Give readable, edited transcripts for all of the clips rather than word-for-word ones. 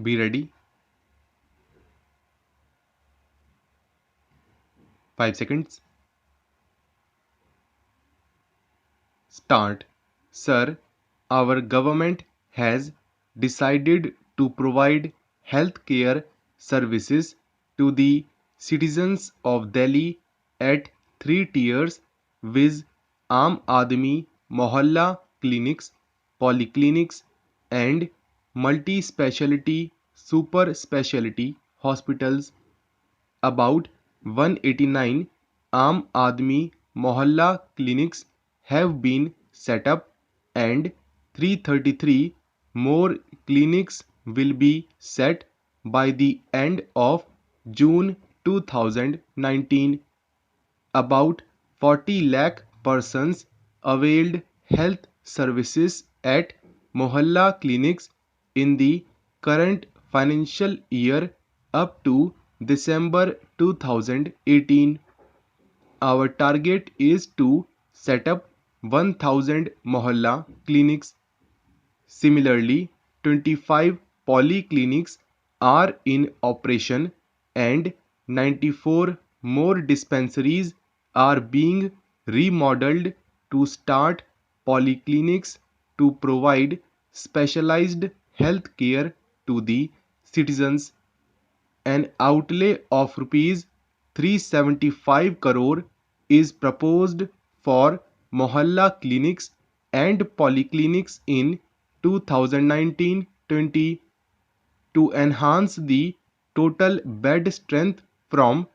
Be ready. 5 seconds. Start. Sir, our government has decided to provide healthcare services to the citizens of Delhi at 3 tiers, viz. Aam Aadmi Mohalla clinics, polyclinics, and multi-speciality super speciality hospitals. About 189 Aam Aadmi Mohalla clinics have been set up and 333 more clinics will be set by the end of June 2019. About 40 lakh persons availed health services at Mohalla clinics in the current financial year up to December 2018. Our target is to set up 1000 Mohalla clinics. Similarly, 25 polyclinics are in operation and 94 more dispensaries are being remodeled to start polyclinics to provide specialized health care to the citizens. An outlay of rupees 375 crore is proposed for Mohalla clinics and polyclinics in 2019-20 to enhance the total bed strength from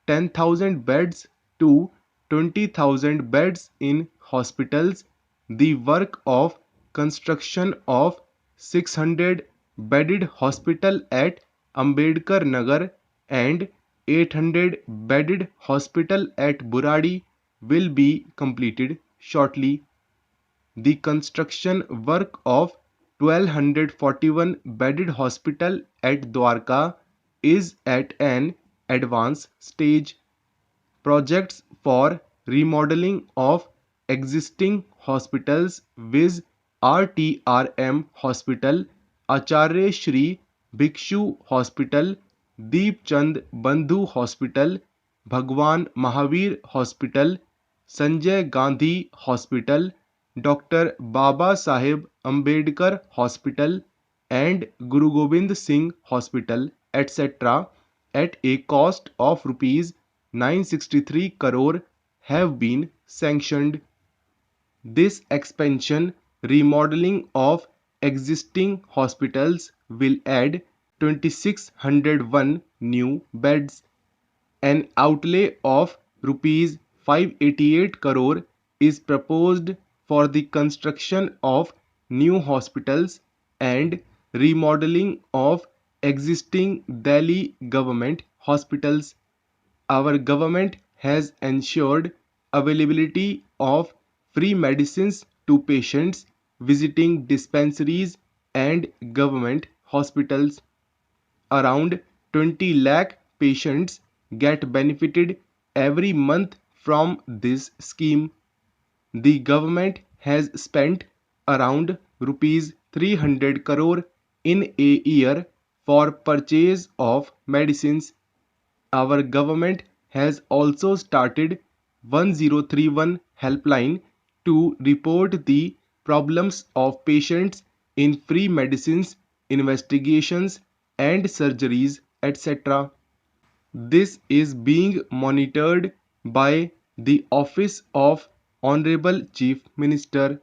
10,000 beds to 20,000 beds in hospitals. The work of construction of 600 bedded hospital at Ambedkar Nagar and 800 bedded hospital at Buradi will be completed shortly. The construction work of 1241 bedded hospital at Dwarka is at an advanced stage. Projects for remodeling of existing hospitals, viz. RTRM Hospital, Acharya Shri Bhikshu Hospital, Deep Chand Bandhu Hospital, Bhagwan Mahavir Hospital, Sanjay Gandhi Hospital, Dr. Baba Saheb Ambedkar Hospital, and Guru Gobind Singh Hospital, etc., at a cost of rupees 963 crore have been sanctioned. This expansion remodeling of existing hospitals will add 2601 new beds. An outlay of rupees 588 crore is proposed for the construction of new hospitals and remodeling of existing Delhi government hospitals. Our government has ensured availability of free medicines to patients visiting dispensaries and government hospitals. Around 20 lakh patients get benefited every month from this scheme. The government has spent around rupees 300 crore in a year for purchase of medicines. Our government has also started 1031 helpline to report the problems of patients in free medicines, investigations and surgeries, etc. This is being monitored by the Office of Honorable Chief Minister.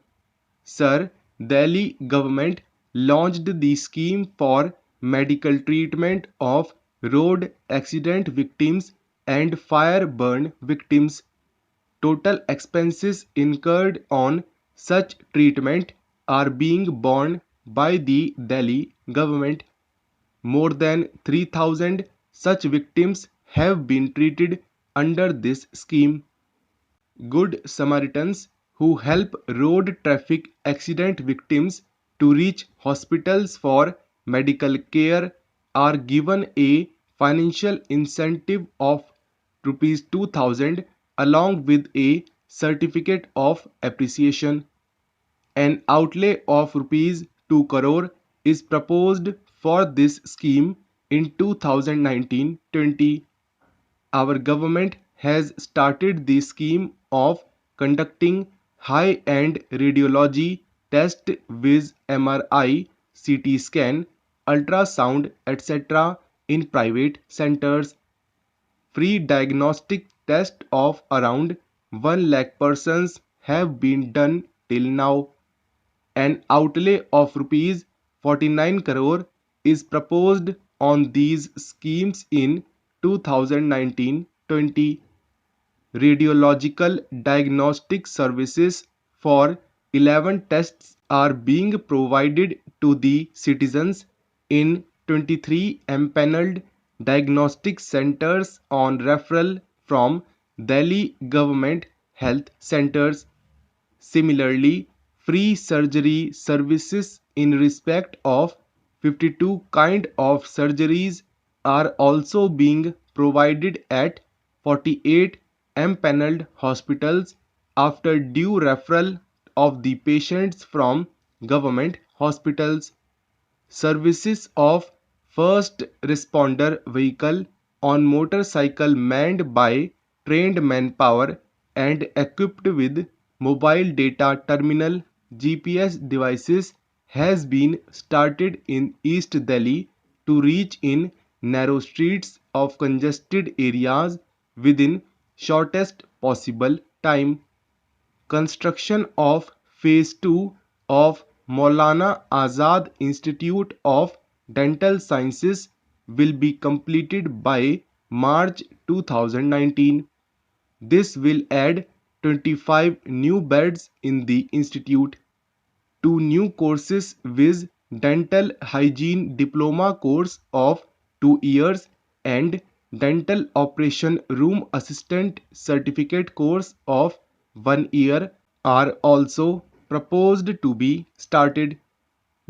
Sir, Delhi government launched the scheme for medical treatment of road accident victims and fire burn victims. Total expenses incurred on such treatment are being borne by the Delhi government. More than 3,000 such victims have been treated under this scheme. Good Samaritans who help road traffic accident victims to reach hospitals for medical care are given a financial incentive of rupees 2,000 along with a certificate of appreciation. An outlay of rupees 2 crore is proposed for this scheme in 2019-20. Our government has started the scheme of conducting high-end radiology tests with MRI, CT scan, ultrasound, etc. in private centers. Free diagnostic tests of around 1 lakh persons have been done till now. An outlay of rupees 49 crore is proposed on these schemes in 2019-20. Radiological diagnostic services for 11 tests are being provided to the citizens in 23 empaneled diagnostic centers on referral from Delhi government health centers. Similarly, free surgery services in respect of 52 kind of surgeries are also being provided at 48 empaneled hospitals after due referral of the patients from government hospitals. Services of first responder vehicle on motorcycle manned by trained manpower and equipped with mobile data terminal GPS devices has been started in East Delhi to reach in narrow streets of congested areas within shortest possible time. Construction of Phase 2 of Maulana Azad Institute of Dental Sciences will be completed by March 2019. This will add 25 new beds in the institute. Two new courses with Dental Hygiene Diploma course of 2 years and Dental Operation Room Assistant Certificate course of 1 year are also proposed to be started.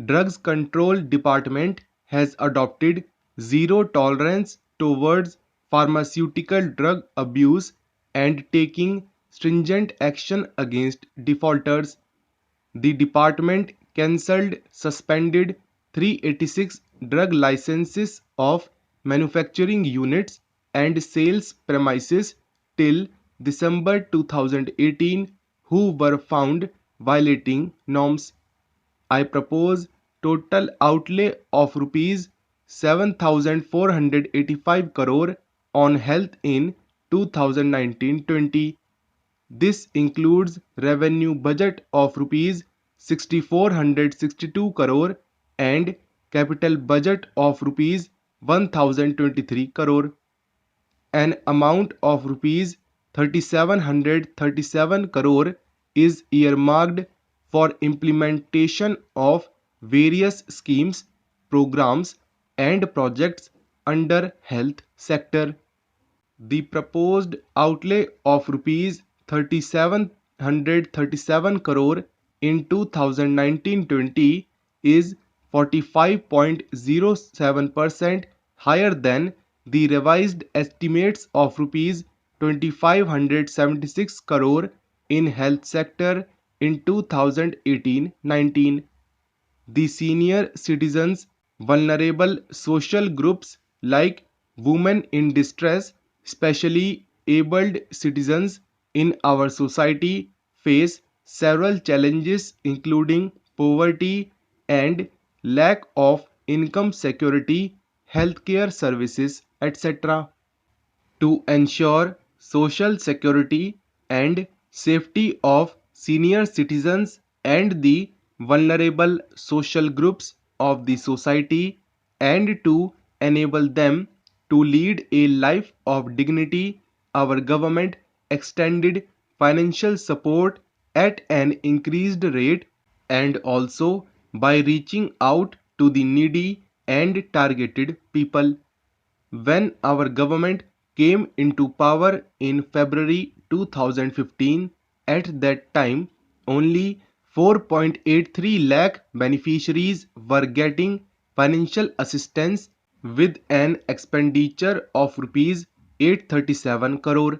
Drugs Control Department has adopted zero tolerance towards pharmaceutical drug abuse and taking stringent action against defaulters. The department cancelled suspended 386 drug licenses of manufacturing units and sales premises till December 2018 who were found violating norms. I propose total outlay of rupees 7,485 crore on health in 2019-20. This includes revenue budget of rupees 6,462 crore and capital budget of rupees 1,023 crore. An amount of rupees 3,737 crore is earmarked for implementation of various schemes, programs and projects under health sector. The proposed outlay of rupees 3,737 crore in 2019-20 is 45.07% higher than the revised estimates of rupees 2,576 crore in health sector in 2018-19. The senior citizens, vulnerable social groups like women in distress, specially abled citizens in our society face several challenges including poverty and lack of income security, healthcare services, etc. To ensure social security and safety of senior citizens and the vulnerable social groups of the society and to enable them to lead a life of dignity, our government extended financial support at an increased rate and also by reaching out to the needy and targeted people. When our government came into power in February 2015, at that time only 4.83 lakh beneficiaries were getting financial assistance with an expenditure of rupees 837 crore.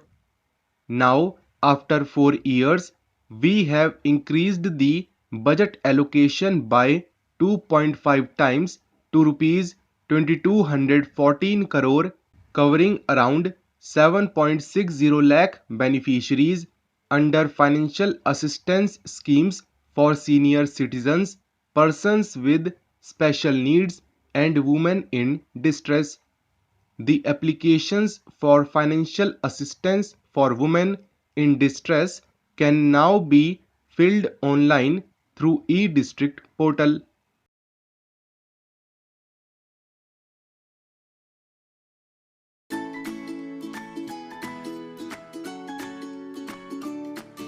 Now, after 4 years, we have increased the budget allocation by 2.5 times to rupees 2214 crore, covering around 7.60 lakh beneficiaries under financial assistance schemes for senior citizens, persons with special needs, and women in distress. The applications for financial assistance for women in distress can now be filled online through e-district portal.